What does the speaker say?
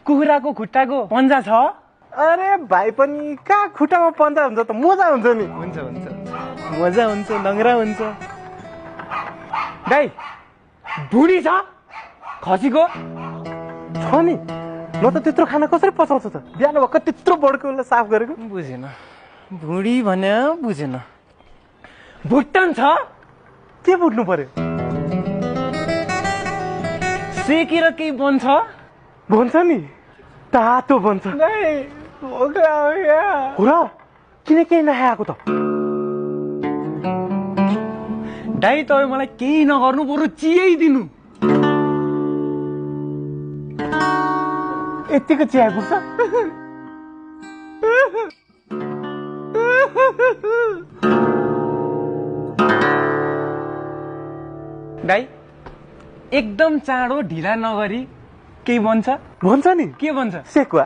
कुखुराको खुट्टाको पन्जा छ? अरे भाइ पनि कहाँ खुट्टामा पन्जा हुन्छ त, मोजा हुन्छ नि। हुन्छ हुन्छ मजा हुन्छ, नङ्ग्रा हुन्छ। दाइ ढुँडी छ खसीको? छ नि। ल त त्यत्रो खाना कसरी पचाउँछ त? बिहान भर्खर त्यत्रो बड्को उसलाई साफ गरेको। बुझेन, भुँडी भने बुझेन। भुट्टन छ? के बुट्नु पर्यो? सेकेर केही बन्छ? भन्छ नि, तातो भन्छ। हो र, किन केही नखाएको त? दाइ तपाईँ मलाई केही नगर्नु, बरु चियै दिनु। यतिको चिया पुग्छ? दाइ एकदम चाँडो ढिला नगरी केही बन्छ? भन्छ नि। के बन्छ? सेकुवा।